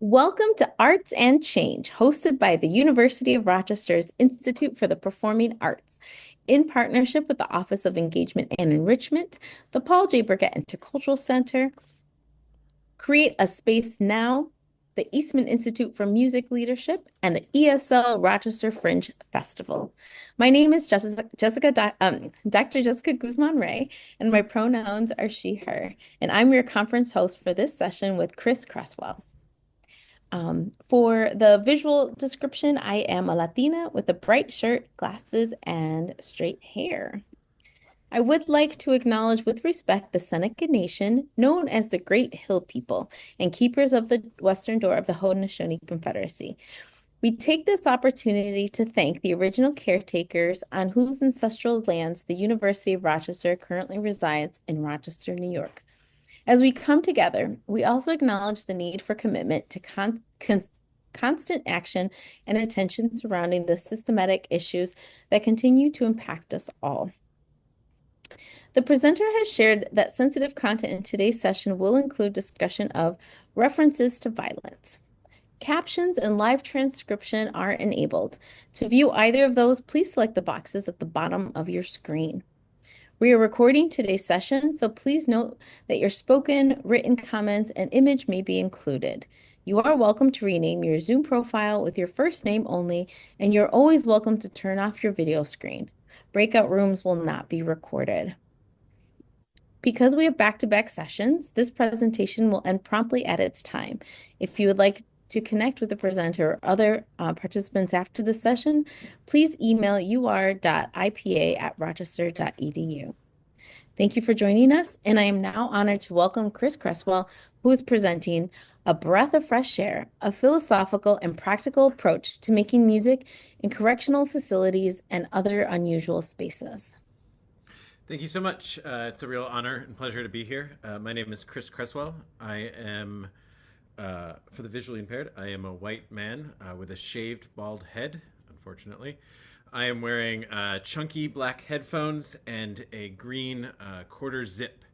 Welcome to Arts and Change, hosted by the University of Rochester's Institute for the Performing Arts, in partnership with the Office of Engagement and Enrichment, the Paul J. Burgett Intercultural Center, Create a Space Now, the Eastman Institute for Music Leadership, and the ESL Rochester Fringe Festival. My name is Dr. Jessica Guzman Ray, and my pronouns are she, her, and I'm your conference host for this session with Chris Cresswell. For the visual description, I am a Latina with a bright shirt, glasses, and straight hair. I would like to acknowledge with respect the Seneca Nation, known as the Great Hill People and keepers of the western door of the Haudenosaunee Confederacy. We take this opportunity to thank the original caretakers on whose ancestral lands the University of Rochester currently resides in Rochester, New York. As we come together, we also acknowledge the need for commitment to constant action and attention surrounding the systematic issues that continue to impact us all. The presenter has shared that sensitive content in today's session will include discussion of references to violence. Captions and live transcription are enabled. To view either of those, please select the boxes at the bottom of your screen. We are recording today's session, so please note that your spoken, written comments, and image may be included. You are welcome to rename your Zoom profile with your first name only, and you're always welcome to turn off your video screen. Breakout rooms will not be recorded. Because we have back-to-back sessions, this presentation will end promptly at its time. If you would like to connect with the presenter or other participants after the session, please email ur.ipa@rochester.edu. Thank you for joining us, and I am now honored to welcome Chris Cresswell, who is presenting A Breath of Fresh Air, a philosophical and practical approach to making music in correctional facilities and other unusual spaces. Thank you so much. It's a real honor and pleasure to be here. My name is Chris Cresswell. I am, for the visually impaired, I am a white man with a shaved bald head, unfortunately. I am wearing chunky black headphones and a green quarter zip,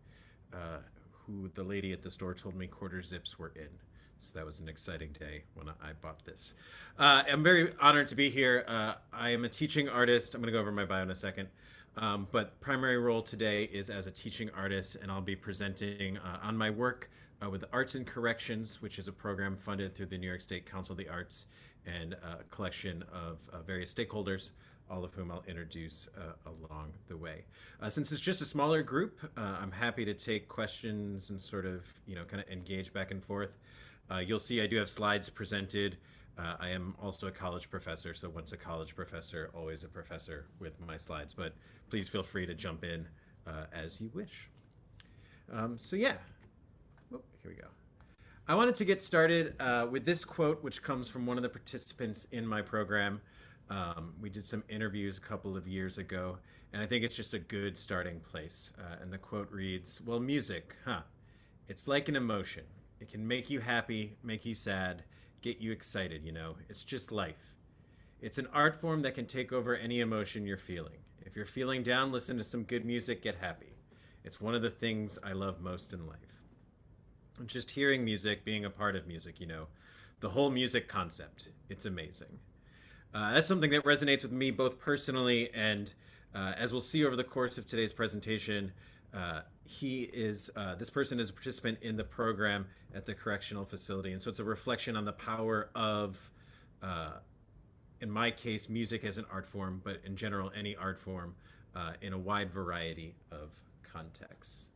who the lady at the store told me quarter zips were in. So that was an exciting day when I bought this. I'm very honored to be here. I am a teaching artist. I'm going to go over my bio in a second. But primary role today is as a teaching artist, and I'll be presenting on my work with the Arts and Corrections, which is a program funded through the New York State Council of the Arts and a collection of various stakeholders, all of whom I'll introduce along the way. Since it's just a smaller group, I'm happy to take questions and sort of, kind of engage back and forth. You'll see I do have slides presented. I am also a college professor, so once a college professor, always a professor with my slides, but please feel free to jump in as you wish. So yeah, here we go. I wanted to get started with this quote, which comes from one of the participants in my program. We did some interviews a couple of years ago, and I think it's just a good starting place. And the quote reads, "Well, music, it's like an emotion. It can make you happy, make you sad, get you excited, It's just life. It's an art form that can take over any emotion you're feeling. If you're feeling down, listen to some good music, get happy. It's one of the things I love most in life." And just hearing music, being a part of music, the whole music concept, it's amazing. That's something that resonates with me both personally and as we'll see over the course of today's presentation, this person is a participant in the program at the correctional facility. And so it's a reflection on the power of, in my case, music as an art form, but in general, any art form in a wide variety of contexts.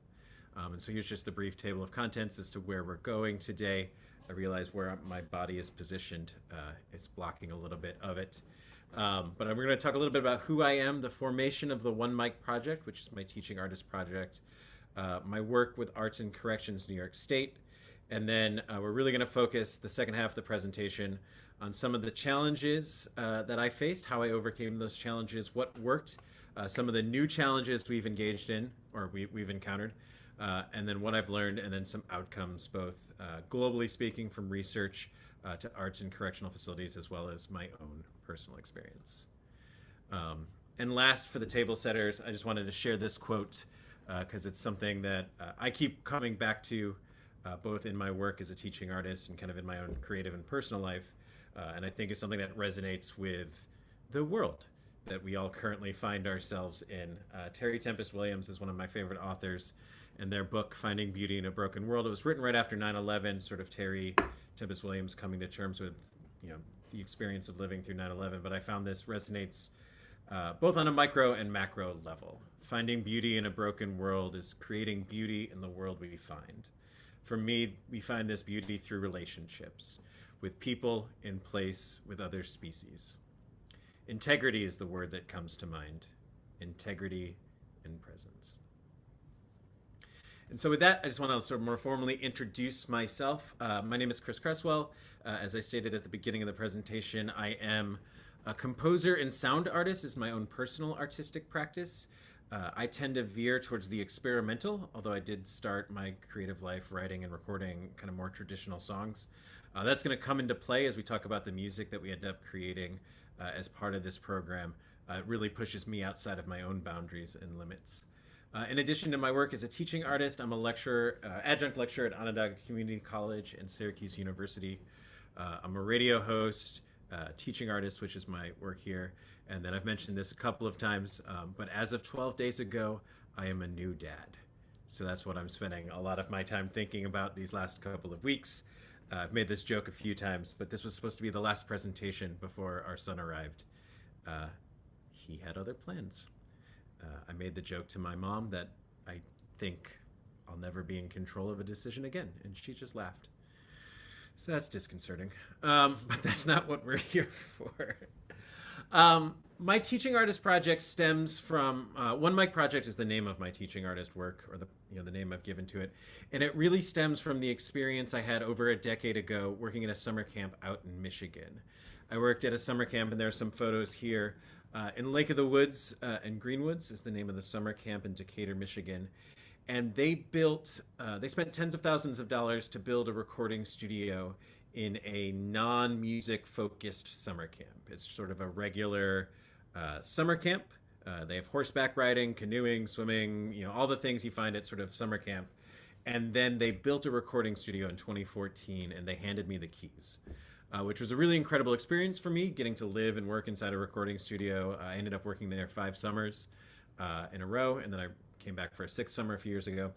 And so here's just a brief table of contents as to where we're going today. I realize where my body is positioned. It's blocking a little bit of it. But we're going to talk a little bit about who I am, the formation of the One Mic Project, which is my teaching artist project, my work with Arts and Corrections New York State, and then we're really going to focus the second half of the presentation on some of the challenges that I faced, how I overcame those challenges, what worked, some of the new challenges we've engaged in or we've encountered, and then what I've learned, and then some outcomes, both globally speaking from research to arts and correctional facilities, as well as my own personal experience. And last, for the table setters, I just wanted to share this quote because it's something that I keep coming back to both in my work as a teaching artist and kind of in my own creative and personal life. And I think is something that resonates with the world that we all currently find ourselves in. Terry Tempest Williams is one of my favorite authors, and their book, Finding Beauty in a Broken World, it was written right after 9/11, sort of Terry Tempest Williams coming to terms with, the experience of living through 9/11. But I found this resonates both on a micro and macro level. Finding beauty in a broken world is creating beauty in the world we find. For me, we find this beauty through relationships with people, in place, with other species. Integrity is the word that comes to mind. Integrity and presence. And so with that, I just want to sort of more formally introduce myself. My name is Chris Cresswell. As I stated at the beginning of the presentation, I am a composer and sound artist is my own personal artistic practice. I tend to veer towards the experimental, although I did start my creative life writing and recording kind of more traditional songs. That's going to come into play as we talk about the music that we end up creating as part of this program. It really pushes me outside of my own boundaries and limits. In addition to my work as a teaching artist, I'm a lecturer, adjunct lecturer at Onondaga Community College and Syracuse University. I'm a radio host, teaching artist, which is my work here. And then I've mentioned this a couple of times, but as of 12 days ago, I am a new dad. So that's what I'm spending a lot of my time thinking about these last couple of weeks. I've made this joke a few times, but this was supposed to be the last presentation before our son arrived. He had other plans. I made the joke to my mom that I think I'll never be in control of a decision again, and she just laughed. So that's disconcerting, but that's not what we're here for. My teaching artist project stems from One Mic Project is the name of my teaching artist work, or the name I've given to it, and it really stems from the experience I had over a decade ago working at a summer camp out in Michigan. I worked at a summer camp, and there are some photos here. In Lake of the Woods and Greenwoods is the name of the summer camp in Decatur, Michigan. And they spent tens of thousands of dollars to build a recording studio in a non-music focused summer camp. It's sort of a regular summer camp. They have horseback riding, canoeing, swimming, all the things you find at sort of summer camp. And then they built a recording studio in 2014, and they handed me the keys. Which was a really incredible experience for me, getting to live and work inside a recording studio. I ended up working there 5 summers in a row, and then I came back for a 6th summer a few years ago.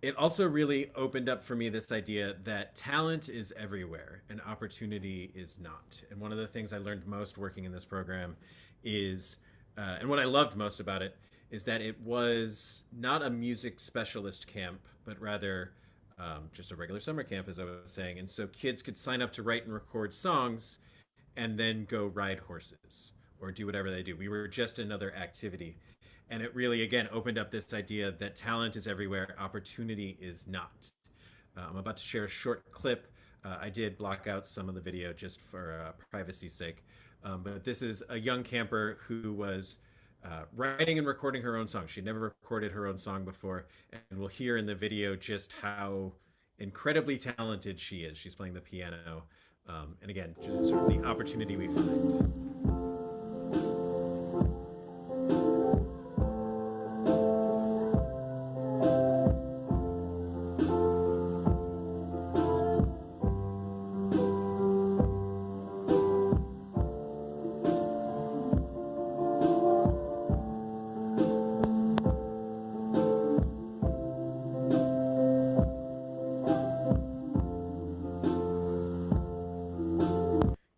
It also really opened up for me this idea that talent is everywhere and opportunity is not. And one of the things I learned most working in this program is, and what I loved most about it, is that it was not a music specialist camp, but rather just a regular summer camp, as I was saying. And so kids could sign up to write and record songs and then go ride horses or do whatever they do. We were just another activity. And it really, again, opened up this idea that talent is everywhere, opportunity is not. I'm about to share a short clip. I did block out some of the video just for privacy's sake. But this is a young camper who was writing and recording her own song. She'd never recorded her own song before, and we'll hear in the video just how incredibly talented she is. She's playing the piano, and again, just sort of the opportunity we find.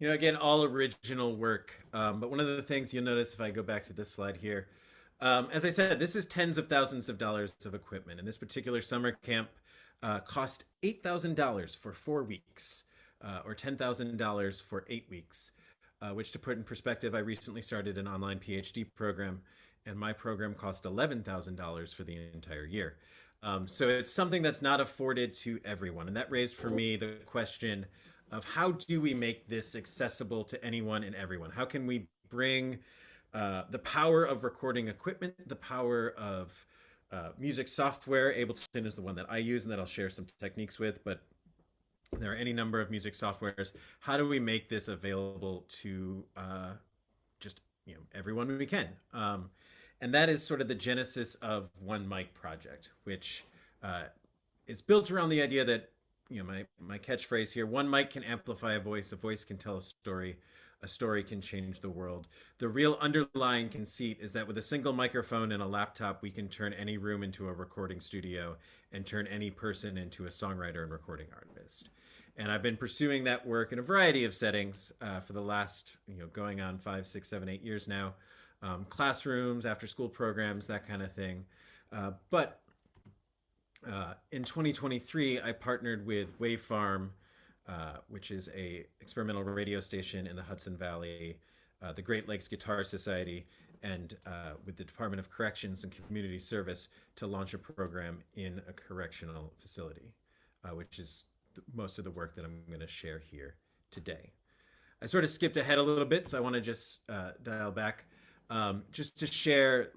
Again, all original work. But one of the things you'll notice if I go back to this slide here, as I said, this is tens of thousands of dollars of equipment. And this particular summer camp cost $8,000 for 4 weeks, or $10,000 for 8 weeks, which to put in perspective, I recently started an online PhD program, and my program cost $11,000 for the entire year. So it's something that's not afforded to everyone. And that raised for me the question of how do we make this accessible to anyone and everyone? How can we bring the power of recording equipment, the power of music software? Ableton is the one that I use and that I'll share some techniques with, but there are any number of music softwares. How do we make this available to just everyone we can? And that is sort of the genesis of One Mic Project, which it's built around the idea that, my catchphrase here: one mic can amplify a voice can tell a story can change the world. The real underlying conceit is that with a single microphone and a laptop, we can turn any room into a recording studio and turn any person into a songwriter and recording artist. And I've been pursuing that work in a variety of settings for the last, going on 5, 6, 7, 8 years now. Classrooms, after school programs, that kind of thing. But in 2023, I partnered with Wavefarm, which is a experimental radio station in the Hudson Valley, the Great Lakes Guitar Society, and with the Department of Corrections and Community Service to launch a program in a correctional facility, which is most of the work that I'm going to share here today. I sort of skipped ahead a little bit, so I want to just dial back, just to share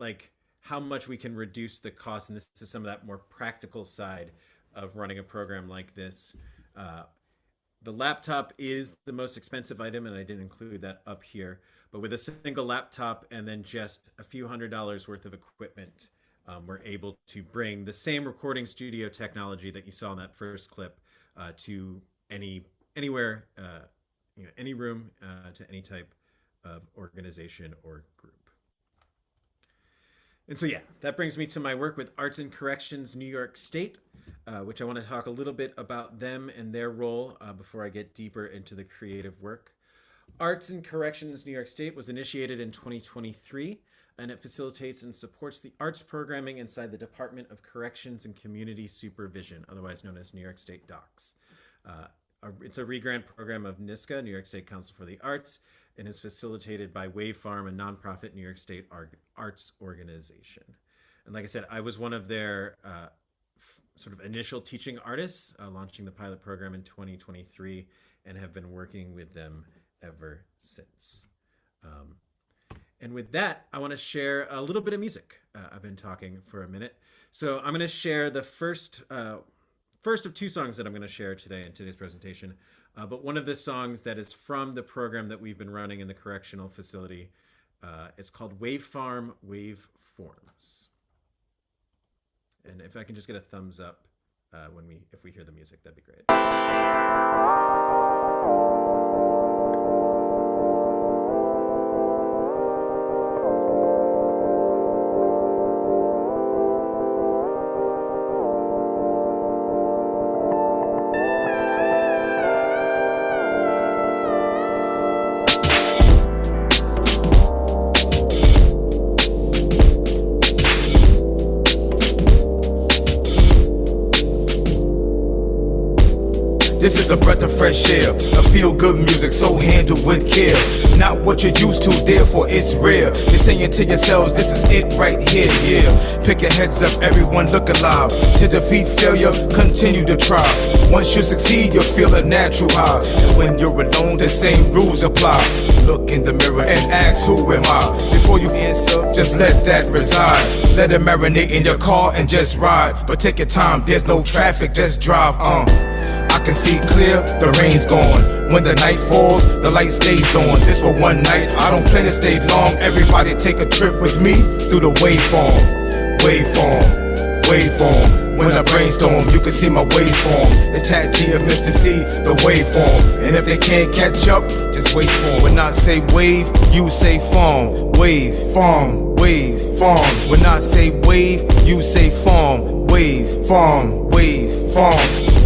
how much we can reduce the cost, and this is some of that more practical side of running a program like this. The laptop is the most expensive item, and I didn't include that up here. But with a single laptop and then just a few $100s worth of equipment, we're able to bring the same recording studio technology that you saw in that first clip to anywhere, any room, to any type of organization or group. And so, that brings me to my work with Arts and Corrections New York State, which I want to talk a little bit about them and their role before I get deeper into the creative work. Arts and Corrections New York State was initiated in 2023, and it facilitates and supports the arts programming inside the Department of Corrections and Community Supervision, otherwise known as New York State DOCS. It's a re-grant program of NYSCA, New York State Council for the Arts, and is facilitated by Wavefarm, a nonprofit New York State arts organization. And like I said, I was one of their sort of initial teaching artists, launching the pilot program in 2023, and have been working with them ever since. And with that, I want to share a little bit of music. I've been talking for a minute. So I'm going to share the first of 2 songs that I'm going to share today in today's presentation. But one of the songs that is from the program that we've been running in the correctional facility, it's called Wavefarm Waveforms. And if I can just get a thumbs up if we hear the music, that'd be great. This is a breath of fresh air, a feel-good music, so handled with care. Not what you're used to, therefore it's rare. You're saying to yourselves, this is it right here, yeah. Pick your heads up, everyone look alive. To defeat failure, continue to try. Once you succeed, you'll feel a natural high. And when you're alone, the same rules apply. Look in the mirror and ask, who am I? Before you answer, just let that reside. Let it marinate in your car and just ride. But take your time, there's no traffic, just drive on. I can see clear, the rain's gone. When the night falls, the light stays on. This for one night, I don't plan to stay long. Everybody take a trip with me through the waveform. Waveform, waveform. When I brainstorm, you can see my waves form. It's Tat G and Mr. C, the waveform. And if they can't catch up, just wait for 'em. When I say wave, you say form. Wave, form, wave, form. When I say wave, you say form. Wave, form, wave, form.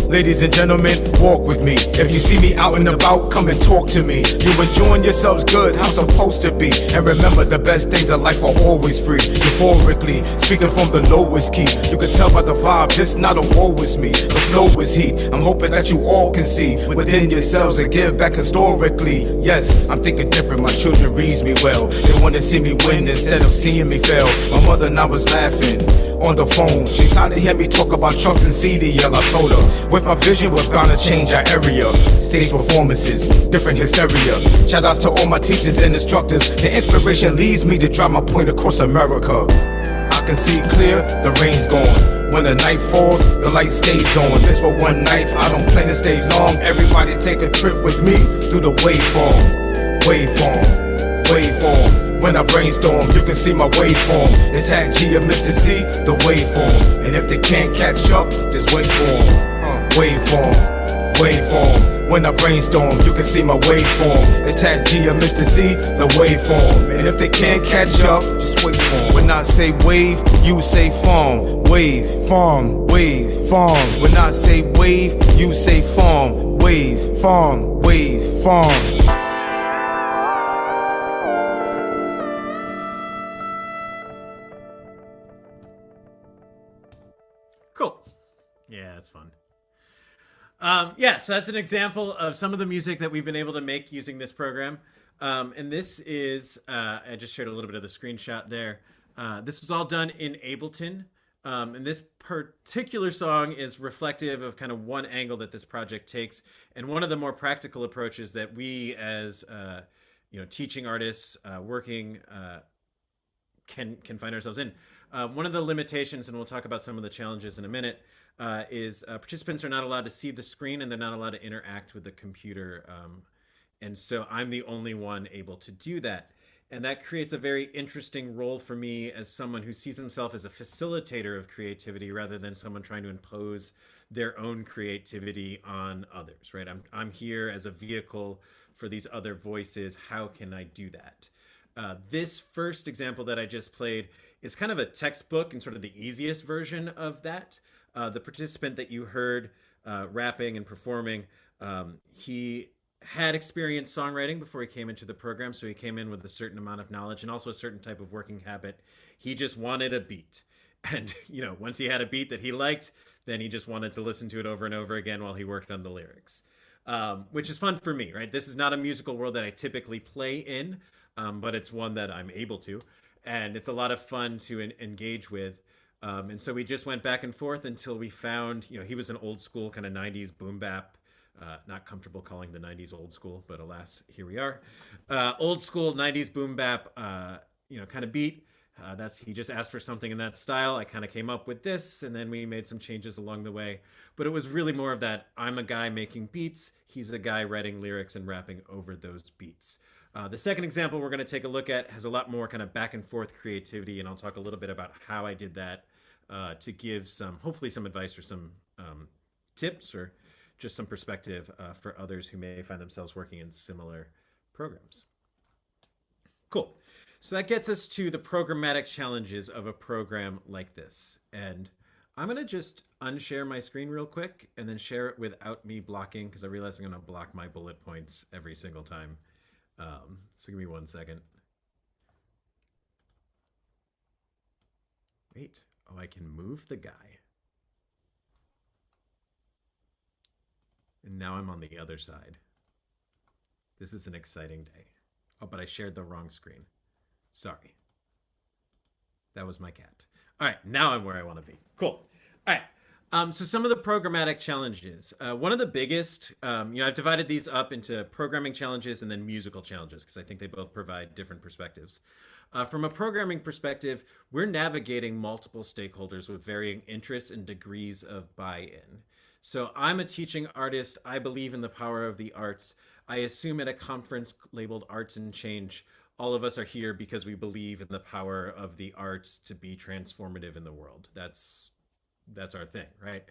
Ladies and gentlemen, walk with me. If you see me out and about, come and talk to me. You enjoying yourselves good, how supposed to be. And remember, the best things in life are always free. Euphorically, speaking from the lowest key. You can tell by the vibe, this not a war with me. The flow is heat. I'm hoping that you all can see within yourselves and give back historically. Yes, I'm thinking different, my children reads me well. They want to see me win instead of seeing me fail. My mother and I was laughing on the phone. She tried to hear me talk about trucks and CDL. I told her, with my vision, we're gonna change our area. Stage performances, different hysteria. Shout outs to all my teachers and instructors. The inspiration leads me to drive my point across America. I can see clear, the rain's gone. When the night falls, the light stays on. This for one night, I don't plan to stay long. Everybody take a trip with me through the waveform. Waveform, waveform. When I brainstorm, you can see my waveform. It's tag G or Mr. C, the waveform. And if they can't catch up, just wait for 'em. Waveform, waveform. When I brainstorm, you can see my waveform. It's tag G or Mr. C, the waveform. And if they can't catch up, just wait for 'em. When I say wave, you say form. Wave, form, wave, form. When I say wave, you say form. Wave, form, wave, form. Cool. Yeah, that's fun. Yeah, so that's an example of some of the music that we've been able to make using this program. And this is, I just shared a little bit of the screenshot there. This was all done in Ableton. And this particular song is reflective of kind of one angle that this project takes. And one of the more practical approaches that we as, teaching artists working can find ourselves in. One of the limitations, and we'll talk about some of the challenges in a minute, is participants are not allowed to see the screen and they're not allowed to interact with the computer. And so I'm the only one able to do that. And that creates a very interesting role for me as someone who sees himself as a facilitator of creativity rather than someone trying to impose their own creativity on others, right? I'm here as a vehicle for these other voices. How can I do that? This first example that I just played is kind of a textbook and sort of the easiest version of that. The participant that you heard rapping and performing, he had experienced songwriting before he came into the program, so he came in with a certain amount of knowledge and also a certain type of working habit. He just wanted a beat. And, once he had a beat that he liked, then he just wanted to listen to it over and over again while he worked on the lyrics, which is fun for me, right? This is not a musical world that I typically play in, but it's one that I'm able to. And it's a lot of fun to engage with. And so we just went back and forth until we found, he was an old school kind of 90s boom bap. Not comfortable calling the 90s old school, but alas, here we are. Old school 90s boom bap, kind of beat. He just asked for something in that style. I kind of came up with this, and then we made some changes along the way. But it was really more of that. I'm a guy making beats. He's a guy writing lyrics and rapping over those beats. The second example we're going to take a look at has a lot more kind of back and forth creativity, and I'll talk a little bit about how I did that to give hopefully some advice or some tips or just some perspective for others who may find themselves working in similar programs. Cool. So that gets us to the programmatic challenges of a program like this. And I'm going to just unshare my screen real quick and then share it without me blocking, because I realize I'm going to block my bullet points every single time. So give me 1 second. Wait. Oh, I can move the guy. And now I'm on the other side. This is an exciting day. Oh, but I shared the wrong screen. Sorry. That was my cat. All right, now I'm where I want to be. Cool. All right. So some of the programmatic challenges. One of the biggest, I've divided these up into programming challenges and then musical challenges because I think they both provide different perspectives. From a programming perspective, we're navigating multiple stakeholders with varying interests and degrees of buy-in. So I'm a teaching artist. I believe in the power of the arts. I assume at a conference labeled Arts and Change, all of us are here because we believe in the power of the arts to be transformative in the world. That's our thing, right?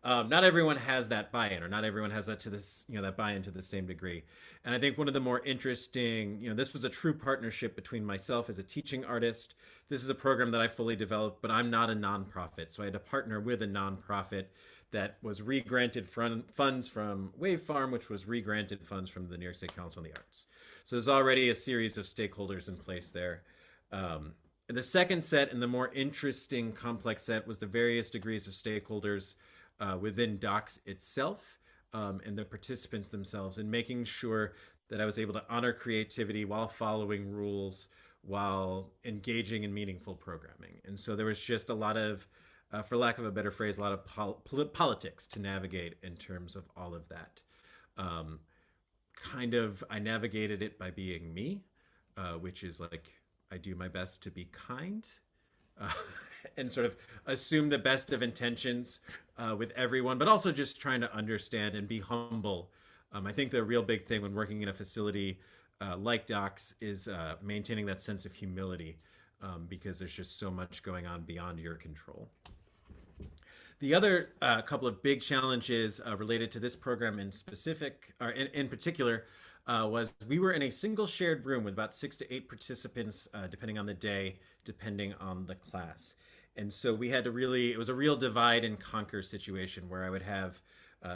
Not everyone has that buy-in, or not everyone has that to this, that buy-in to the same degree. And I think one of the more interesting, this was a true partnership between myself as a teaching artist. This is a program that I fully developed, but I'm not a nonprofit. So I had to partner with a nonprofit that was re-granted funds from Wave Farm, which was re-granted funds from the New York State Council on the Arts. So there's already a series of stakeholders in place there. The second set, and the more interesting complex set, was the various degrees of stakeholders within Docs itself and the participants themselves, and making sure that I was able to honor creativity while following rules, while engaging in meaningful programming. And so there was just a lot of, for lack of a better phrase, a lot of politics to navigate in terms of all of that. I navigated it by being me, which is like, I do my best to be kind and sort of assume the best of intentions with everyone, but also just trying to understand and be humble. I think the real big thing when working in a facility like Doc's, is maintaining that sense of humility because there's just so much going on beyond your control. The other couple of big challenges related to this program in specific, or in particular, was we were in a single shared room with about 6 to 8 participants, depending on the day, depending on the class. And so we had to really, it was a real divide and conquer situation where I would have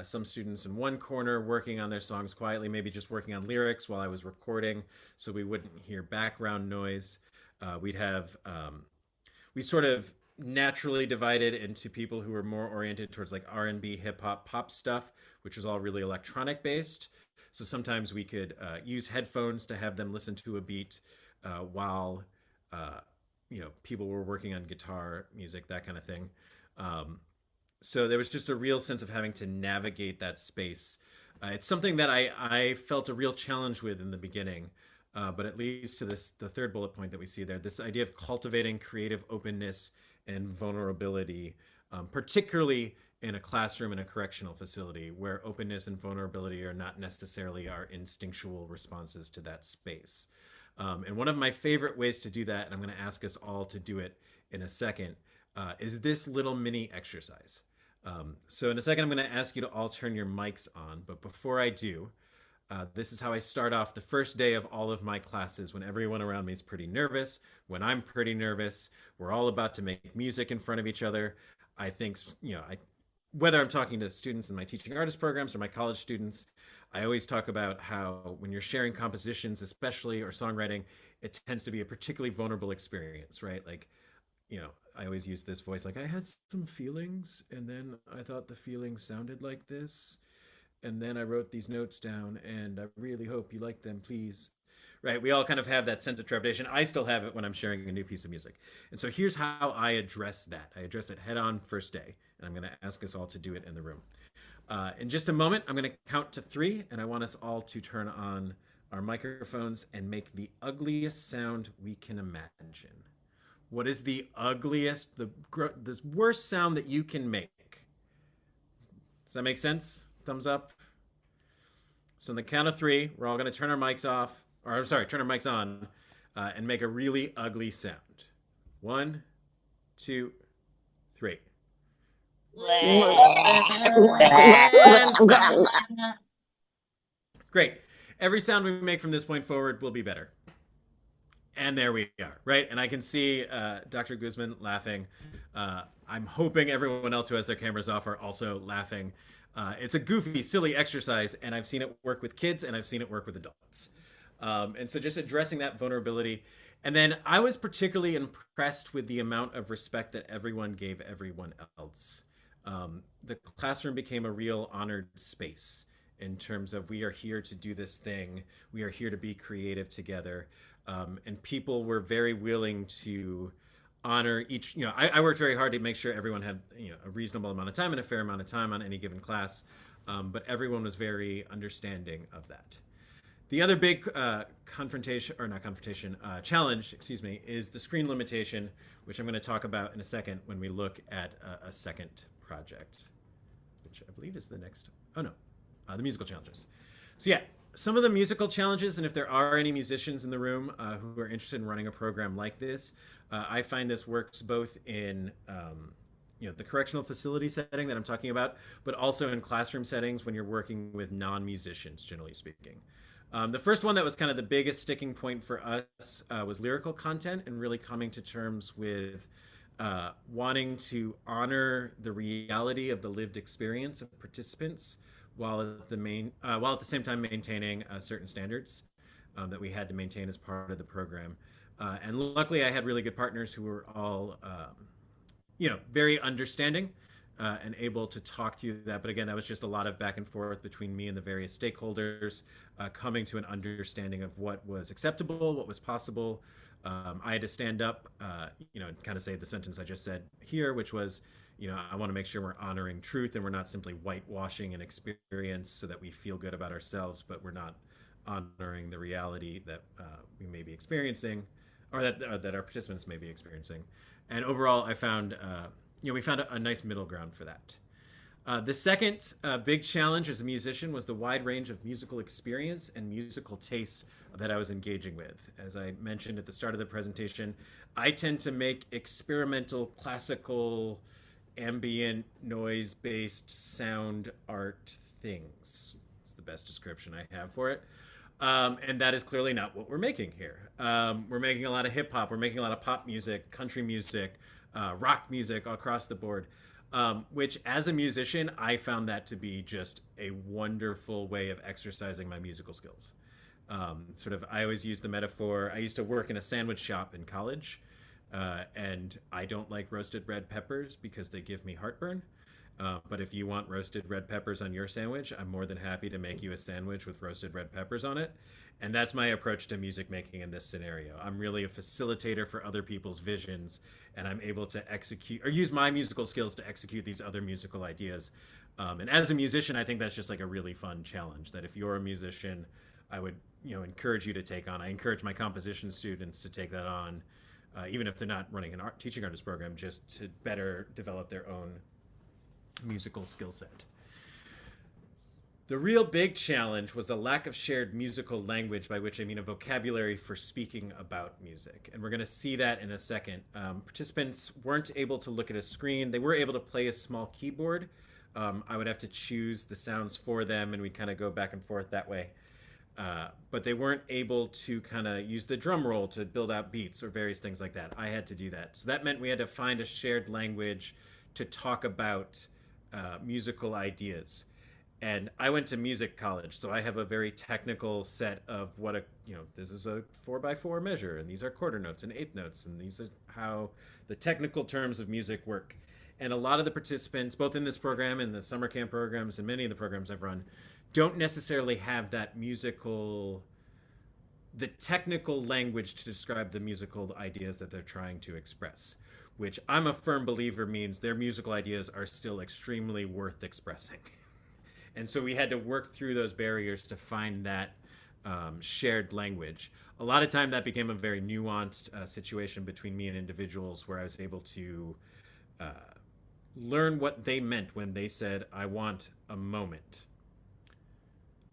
some students in one corner working on their songs quietly, maybe just working on lyrics while I was recording so we wouldn't hear background noise. We sort of naturally divided into people who were more oriented towards like R&B, hip hop, pop stuff, which was all really electronic based. So sometimes we could use headphones to have them listen to a beat while people were working on guitar music, that kind of thing. So there was just a real sense of having to navigate that space. It's something that I felt a real challenge with in the beginning, but it leads to the third bullet point that we see there, this idea of cultivating creative openness and vulnerability, particularly in a classroom in a correctional facility where openness and vulnerability are not necessarily our instinctual responses to that space. And one of my favorite ways to do that, and I'm going to ask us all to do it in a second, is this little mini exercise. So in a second, I'm going to ask you to all turn your mics on. But before I do, this is how I start off the first day of all of my classes when everyone around me is pretty nervous, when I'm pretty nervous. We're all about to make music in front of each other. I think, whether I'm talking to students in my teaching artist programs or my college students, I always talk about how when you're sharing compositions, especially, or songwriting, it tends to be a particularly vulnerable experience, right? Like, I always use this voice, like, I had some feelings, and then I thought the feelings sounded like this, and then I wrote these notes down, and I really hope you like them, please. Right? We all kind of have that sense of trepidation. I still have it when I'm sharing a new piece of music. And so here's how I address that. I address it head on first day, and I'm going to ask us all to do it in the room. In just a moment, I'm going to count to 3, and I want us all to turn on our microphones and make the ugliest sound we can imagine. What is the ugliest, the worst sound that you can make? Does that make sense? Thumbs up. So on the count of 3, we're all going to turn our mics off, or I'm sorry, turn our mics on, and make a really ugly sound. 1, 2, 3. And stop. Great. Every sound we make from this point forward will be better. And there we are, right? And I can see Dr. Guzman laughing. I'm hoping everyone else who has their cameras off are also laughing. It's a goofy, silly exercise, and I've seen it work with kids, and I've seen it work with adults. And so just addressing that vulnerability. And then I was particularly impressed with the amount of respect that everyone gave everyone else. The classroom became a real honored space in terms of we are here to do this thing. We are here to be creative together. And people were very willing to honor each, I worked very hard to make sure everyone had, a reasonable amount of time and a fair amount of time on any given class. But everyone was very understanding of that. The other big challenge, is the screen limitation, which I'm going to talk about in a second when we look at a second project, which I believe is the next, the musical challenges. So yeah, some of the musical challenges, and if there are any musicians in the room who are interested in running a program like this, I find this works both in the correctional facility setting that I'm talking about, but also in classroom settings when you're working with non-musicians, generally speaking. The first one that was kind of the biggest sticking point for us was lyrical content and really coming to terms with wanting to honor the reality of the lived experience of participants while at the same time maintaining certain standards that we had to maintain as part of the program. And luckily, I had really good partners who were all, very understanding and able to talk through that. But again, that was just a lot of back and forth between me and the various stakeholders, coming to an understanding of what was acceptable, what was possible. I had to stand up, and kind of say the sentence I just said here, which was, I want to make sure we're honoring truth and we're not simply whitewashing an experience so that we feel good about ourselves, but we're not honoring the reality that we may be experiencing, or that our participants may be experiencing. And overall, I found, we found a nice middle ground for that. The second big challenge as a musician was the wide range of musical experience and musical tastes that I was engaging with. As I mentioned at the start of the presentation, I tend to make experimental, classical, ambient, noise-based sound art things. It's the best description I have for it. And that is clearly not what we're making here. We're making a lot of hip hop, we're making a lot of pop music, country music, rock music across the board. Which, as a musician, I found that to be just a wonderful way of exercising my musical skills. I always use the metaphor. I used to work in a sandwich shop in college, and I don't like roasted red peppers because they give me heartburn. But if you want roasted red peppers on your sandwich, I'm more than happy to make you a sandwich with roasted red peppers on it. And that's my approach to music making in this scenario. I'm really a facilitator for other people's visions, and I'm able to execute or use my musical skills to execute these other musical ideas. And as a musician, I think that's just like a really fun challenge that if you're a musician, I would encourage you to take on. I encourage my composition students to take that on, even if they're not running an teaching artist program, just to better develop their own musical skill set. The real big challenge was a lack of shared musical language, by which I mean a vocabulary for speaking about music. And we're going to see that in a second. Participants weren't able to look at a screen. They were able to play a small keyboard. I would have to choose the sounds for them, and we'd kind of go back and forth that way. But they weren't able to kind of use the drum roll to build out beats or various things like that. I had to do that. So that meant we had to find a shared language to talk about musical ideas. And I went to music college, so I have a very technical set of what this is a 4x4 measure, and these are quarter notes and eighth notes, and these are how the technical terms of music work. And a lot of the participants, both in this program and the summer camp programs and many of the programs I've run, don't necessarily have that the technical language to describe the musical ideas that they're trying to express, which I'm a firm believer means their musical ideas are still extremely worth expressing. And so we had to work through those barriers to find that shared language. A lot of time that became a very nuanced situation between me and individuals where I was able to learn what they meant when they said, I want a moment.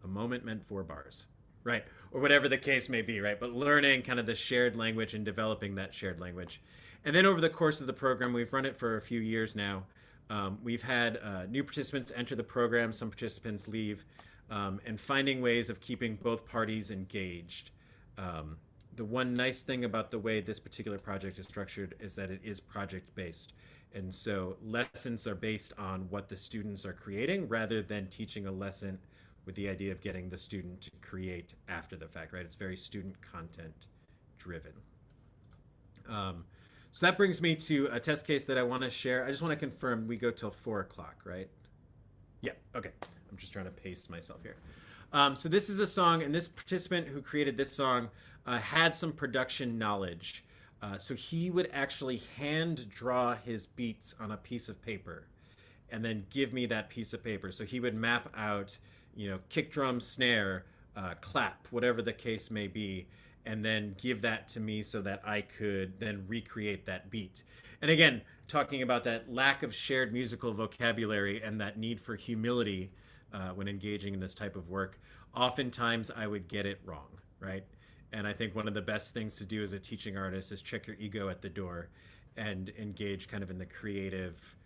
A moment meant 4 bars, right? Or whatever the case may be, right? But learning kind of the shared language and developing that shared language. And then over the course of the program, we've run it for a few years now. We've had new participants enter the program, some participants leave, and finding ways of keeping both parties engaged. The one nice thing about the way this particular project is structured is that it is project-based. And so lessons are based on what the students are creating rather than teaching a lesson with the idea of getting the student to create after the fact, right? It's very student content driven. So that brings me to a test case that I want to share. I just want to confirm we go till 4 o'clock, right? Yeah, okay. I'm just trying to pace myself here. So this is a song, and this participant who created this song had some production knowledge. So he would actually hand draw his beats on a piece of paper and then give me that piece of paper. So he would map out, kick drum, snare, clap, whatever the case may be, and then give that to me so that I could then recreate that beat. And again, talking about that lack of shared musical vocabulary and that need for humility when engaging in this type of work, oftentimes I would get it wrong, right? And I think one of the best things to do as a teaching artist is check your ego at the door and engage kind of in the creative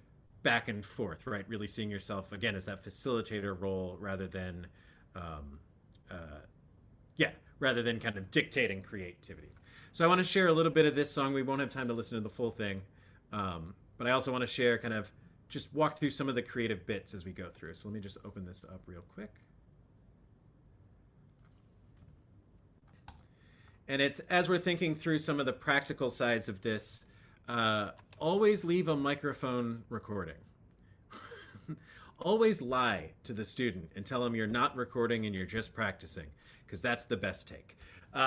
back and forth, right? Really seeing yourself, again, as that facilitator role rather than kind of dictating creativity. So I want to share a little bit of this song. We won't have time to listen to the full thing, but I also want to share kind of just walk through some of the creative bits as we go through. So let me just open this up real quick. And it's, as we're thinking through some of the practical sides of this, always leave a microphone recording. Always lie to the student and tell them you're not recording and you're just practicing, because that's the best take.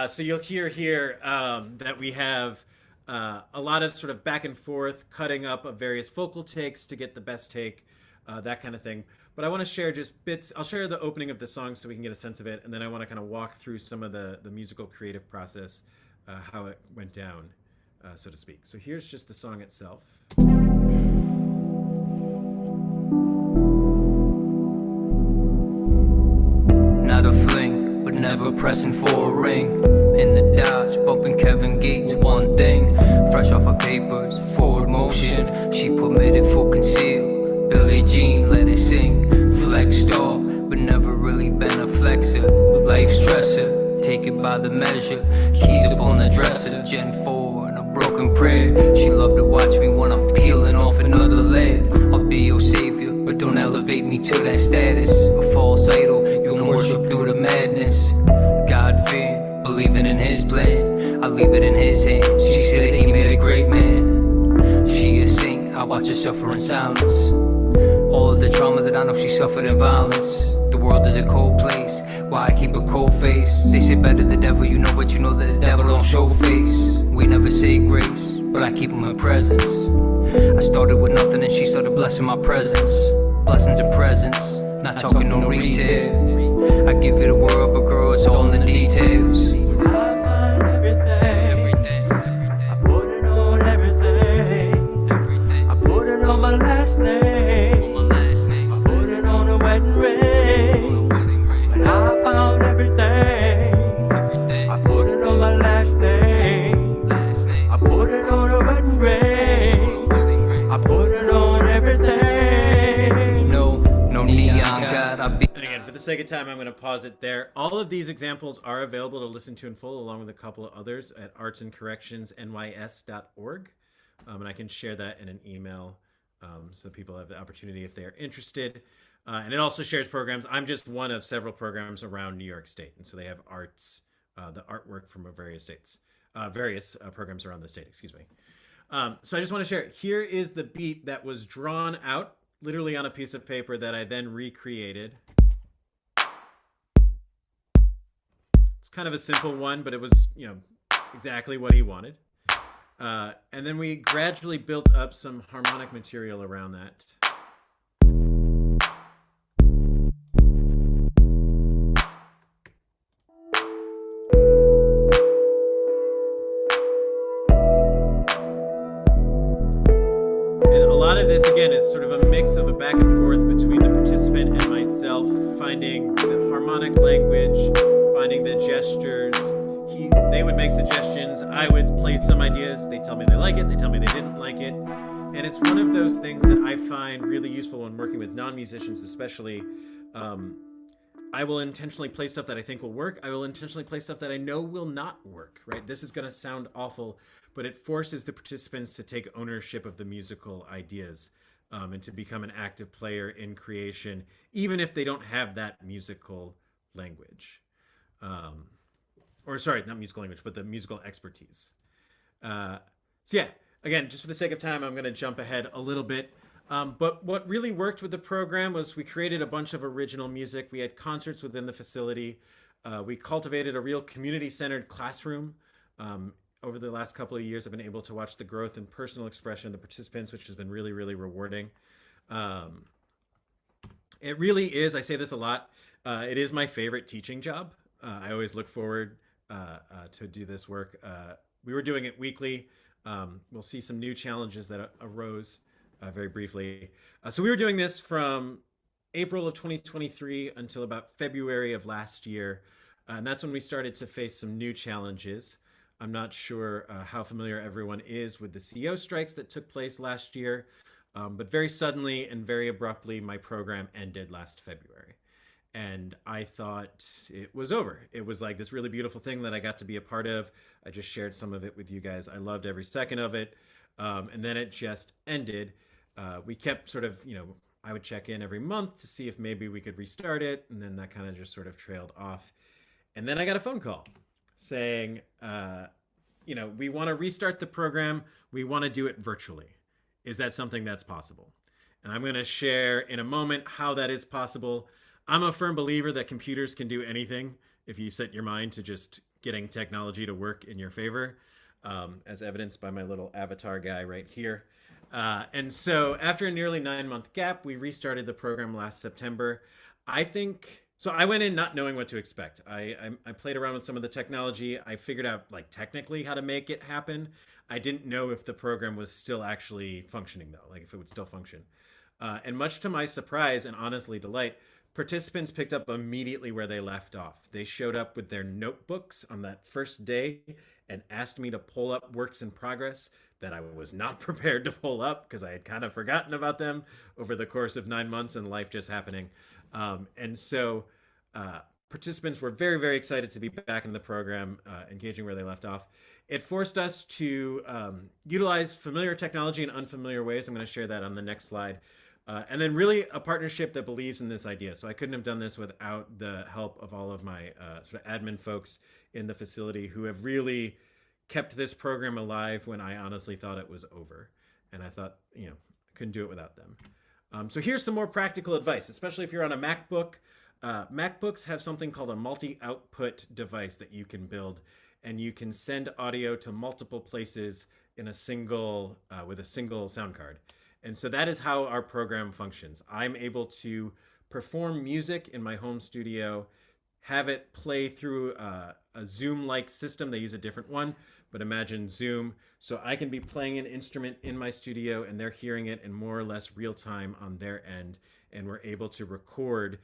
So you'll hear here that we have a lot of sort of back and forth, cutting up of various vocal takes to get the best take, that kind of thing. But I want to share just bits. I'll share the opening of the song so we can get a sense of it, and then I want to kind of walk through some of the musical creative process, how it went down, so to speak. So here's just the song itself. never pressing for a ring. In the Dodge, bumping Kevin Gates, one thing. Fresh off her papers, forward motion. She permitted for conceal. Billie Jean, let it sing. Flex star, but never really been a flexer. Life stressor, take it by the measure. Keys up on the dresser, Gen 4 and a broken prayer. She loved to watch me when I'm peeling off another layer. I'll be your savior, but don't elevate me to that status. A false idol, you can worship through the madness. God fear, believing in his plan. I leave it in his hands. She said that he made a great man. She a saint, I watch her suffer in silence. All of the trauma that I know she suffered in violence. The world is a cold place, why I keep a cold face. They say better the devil you know, but you know that the devil don't show face. We never say grace, but I keep him in presence. I started with nothing and she started blessing my presence. Blessings and presents, not talking no retail. I give it a world, but girl, it's all in the details. I find everything. I put it on everything. I put it on my last name. I put it on a wedding ring. When I found everything. I put it on my last name. I put it on a wedding ring. I put it on everything. No neon God, I be. And again, for the sake of time, I'm going to pause it there. All of these examples are available to listen to in full, along with a couple of others at artsandcorrectionsnys.org. And I can share that in an email so people have the opportunity if they are interested. And it also shares programs. I'm just one of several programs around New York State. And so they have arts, the artwork from various states, various programs around the state, excuse me. So I just want to share, here is the beat that was drawn out literally on a piece of paper that I then recreated. It's kind of a simple one, but it was, exactly what he wanted. And then we gradually built up some harmonic material around that. This again is sort of a mix of a back and forth between the participant and myself, finding the harmonic language, finding the gestures. They would make suggestions, I would play some ideas, they tell me they like it, they tell me they didn't like it. And it's one of those things that I find really useful when working with non-musicians, especially. I will intentionally play stuff that I think will work. I will intentionally play stuff that I know will not work, right? This is going to sound awful, but it forces the participants to take ownership of the musical ideas and to become an active player in creation, even if they don't have that musical language. Or sorry, not musical language, but the musical expertise. So yeah, again, just for the sake of time, I'm going to jump ahead a little bit. But what really worked with the program was we created a bunch of original music. We had concerts within the facility. We cultivated a real community-centered classroom. Over the last couple of years, I've been able to watch the growth and personal expression of the participants, which has been really, really rewarding. It really is, I say this a lot, it is my favorite teaching job. I always look forward to do this work. We were doing it weekly. We'll see some new challenges that arose very briefly. So we were doing this from April of 2023 until about February of last year. And that's when we started to face some new challenges. I'm not sure how familiar everyone is with the CEO strikes that took place last year, but very suddenly and very abruptly, my program ended last February. And I thought it was over. It was like this really beautiful thing that I got to be a part of. I just shared some of it with you guys. I loved every second of it. And then it just ended. We kept sort of, I would check in every month to see if maybe we could restart it. And then that kind of just sort of trailed off. And then I got a phone call saying, we want to restart the program. We want to do it virtually. Is that something that's possible? And I'm going to share in a moment how that is possible. I'm a firm believer that computers can do anything if you set your mind to just getting technology to work in your favor, as evidenced by my little avatar guy right here. And so after a nearly 9-month gap, we restarted the program last September. So I went in not knowing what to expect. I played around with some of the technology. I figured out technically how to make it happen. I didn't know if the program was still actually functioning though, if it would still function. And much to my surprise and honestly delight, participants picked up immediately where they left off. They showed up with their notebooks on that first day and asked me to pull up works in progress that I was not prepared to pull up because I had kind of forgotten about them over the course of 9 months and life just happening. And so participants were very, very excited to be back in the program, engaging where they left off. It forced us to utilize familiar technology in unfamiliar ways. I'm going to share that on the next slide. And then really a partnership that believes in this idea. So I couldn't have done this without the help of all of my sort of admin folks in the facility who have really kept this program alive when I honestly thought it was over. And I thought, I couldn't do it without them. So here's some more practical advice, especially if you're on a MacBook. MacBooks have something called a multi-output device that you can build, and you can send audio to multiple places in a single with a single sound card. And so that is how our program functions. I'm able to perform music in my home studio, have it play through a Zoom-like system. They use a different one, but imagine Zoom. So I can be playing an instrument in my studio and they're hearing it in more or less real time on their end. And we're able to record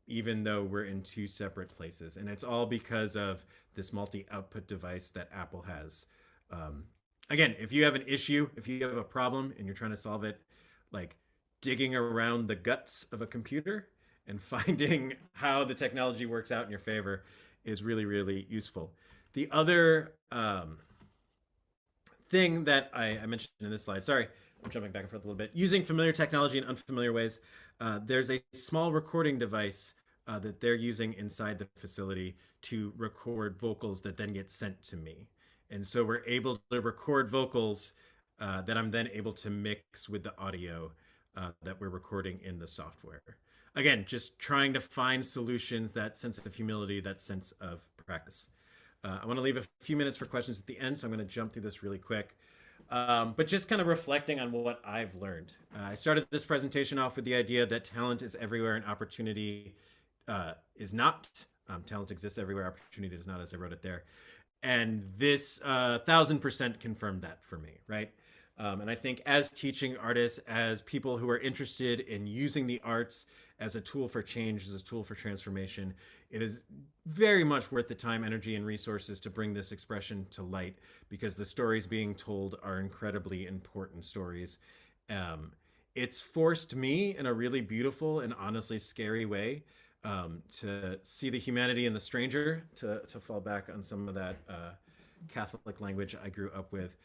even though we're in two separate places. And it's all because of this multi-output device that Apple has. Again, if you have an issue, if you have a problem and you're trying to solve it, like digging around the guts of a computer and finding how the technology works out in your favor is really, really useful. The other thing that I mentioned in this slide, sorry, I'm jumping back and forth a little bit, using familiar technology in unfamiliar ways, there's a small recording device that they're using inside the facility to record vocals that then get sent to me. And so we're able to record vocals that I'm then able to mix with the audio that we're recording in the software. Again, just trying to find solutions, that sense of humility, that sense of practice. I want to leave a few minutes for questions at the end, so I'm going to jump through this really quick. But just kind of reflecting on what I've learned. I started this presentation off with the idea that talent is everywhere and opportunity is not. Talent exists everywhere, opportunity is not, as I wrote it there. And this 1000% confirmed that for me, right? And I think as teaching artists, as people who are interested in using the arts as a tool for change, as a tool for transformation, it is very much worth the time, energy, and resources to bring this expression to light because the stories being told are incredibly important stories. It's forced me in a really beautiful and honestly scary way to see the humanity in the stranger, to fall back on some of that Catholic language I grew up with.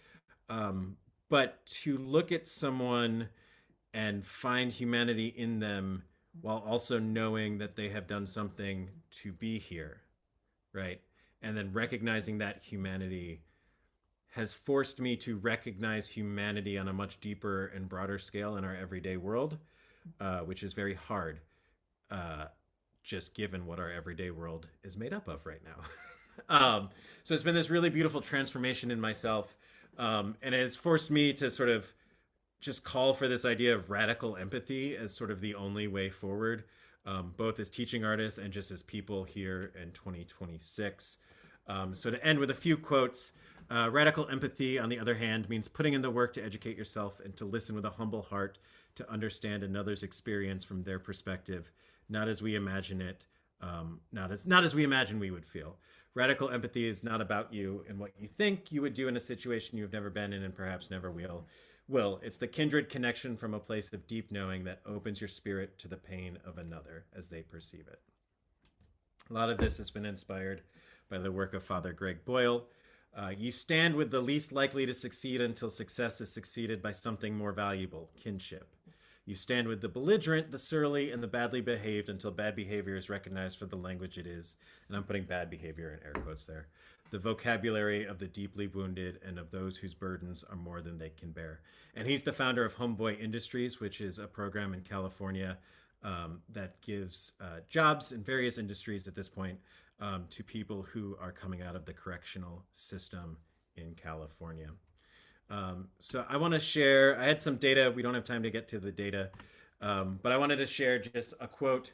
But to look at someone and find humanity in them while also knowing that they have done something to be here, right? And then recognizing that humanity has forced me to recognize humanity on a much deeper and broader scale in our everyday world, which is very hard, just given what our everyday world is made up of right now. So it's been this really beautiful transformation in myself. And it has forced me to sort of just call for this idea of radical empathy as sort of the only way forward, both as teaching artists and just as people here in 2026. So to end with a few quotes, radical empathy, on the other hand, means putting in the work to educate yourself and to listen with a humble heart to understand another's experience from their perspective, not as we imagine it, not as we imagine we would feel. Radical empathy is not about you and what you think you would do in a situation you've never been in and perhaps never will. It's the kindred connection from a place of deep knowing that opens your spirit to the pain of another as they perceive it. A lot of this has been inspired by the work of Father Greg Boyle. You stand with the least likely to succeed until success is succeeded by something more valuable, kinship. You stand with the belligerent, the surly, and the badly behaved until bad behavior is recognized for the language it is. And I'm putting bad behavior in air quotes there. The vocabulary of the deeply wounded and of those whose burdens are more than they can bear. And he's the founder of Homeboy Industries, which is a program in California that gives jobs in various industries at this point to people who are coming out of the correctional system in California. So I want to share, I had some data. We don't have time to get to the data, but I wanted to share just a quote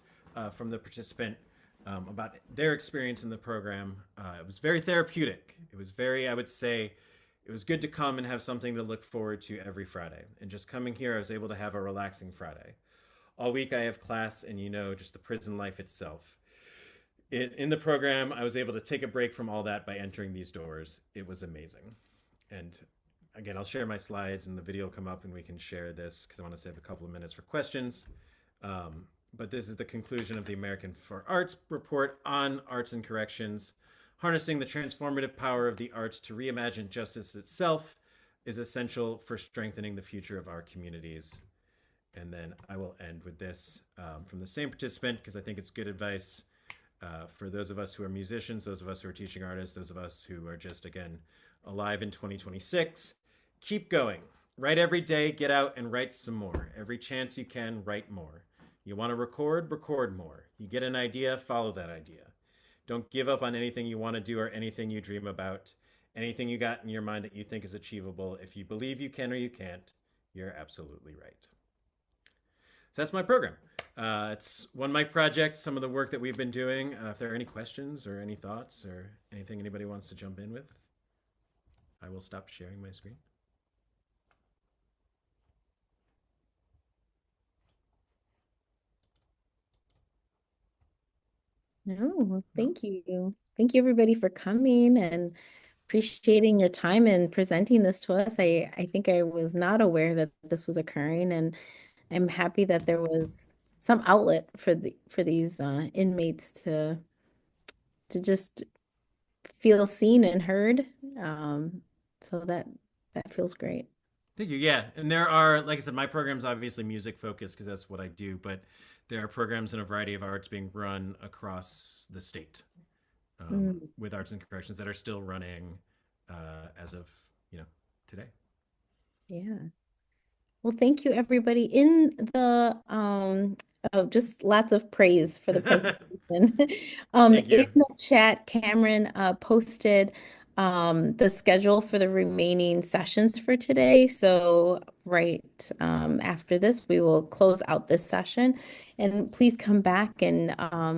from the participant about their experience in the program. It was very therapeutic. It was very, I would say, it was good to come and have something to look forward to every Friday. And just coming here, I was able to have a relaxing Friday. all week I have class, and just the prison life itself. In the program, I was able to take a break from all that by entering these doors. It was amazing. And again, I'll share my slides and the video will come up and we can share this because I want to save a couple of minutes for questions. But this is the conclusion of the American for Arts report on arts and corrections. Harnessing the transformative power of the arts to reimagine justice itself is essential for strengthening the future of our communities. And then I will end with this from the same participant because I think it's good advice for those of us who are musicians, those of us who are teaching artists, those of us who are just, again, alive in 2026. Keep going. Write every day, get out and write some more. Every chance you can, write more. You want to record more. You get an idea, follow that idea. Don't give up on anything you want to do or anything you dream about. Anything you got in your mind that you think is achievable. If you believe you can or you can't, you're absolutely right. So that's my program. It's one mic project, some of the work that we've been doing. If there are any questions or any thoughts or anything anybody wants to jump in with, I will stop sharing my screen. No, thank you. Thank you everybody for coming and appreciating your time and presenting this to us. I think I was not aware that this was occurring, and I'm happy that there was some outlet for these inmates to just feel seen and heard. So that feels great. Thank you. Yeah. And there are, like I said, my program's obviously music focused because that's what I do, but there are programs in a variety of arts being run across the state with arts and corrections that are still running as of, today. Yeah. Well, thank you, everybody. In the just lots of praise for the presentation. Thank you. In the chat, Cameron posted the schedule for the remaining sessions for today. So right after this, we will close out this session, and please come back and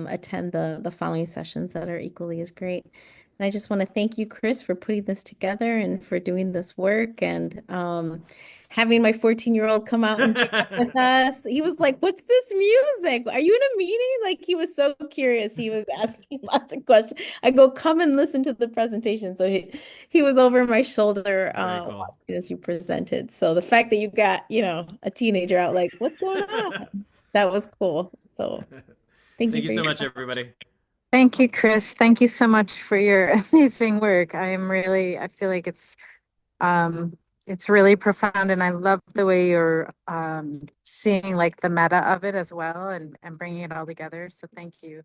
attend the following sessions that are equally as great. And I just want to thank you, Chris, for putting this together and for doing this work, and having my 14-year-old come out and jam with us. He was like, "What's this music? Are you in a meeting?" Like, he was so curious. He was asking lots of questions. I go, "Come and listen to the presentation." So he was over my shoulder Cool. watching as you presented. So the fact that you got, a teenager out like, "What's going on?" That was cool. So thank Thank you you so for much, everybody. Thank you, Chris. Thank you so much for your amazing work. I feel like it's really profound, and I love the way you're seeing like the meta of it as well and bringing it all together. So thank you.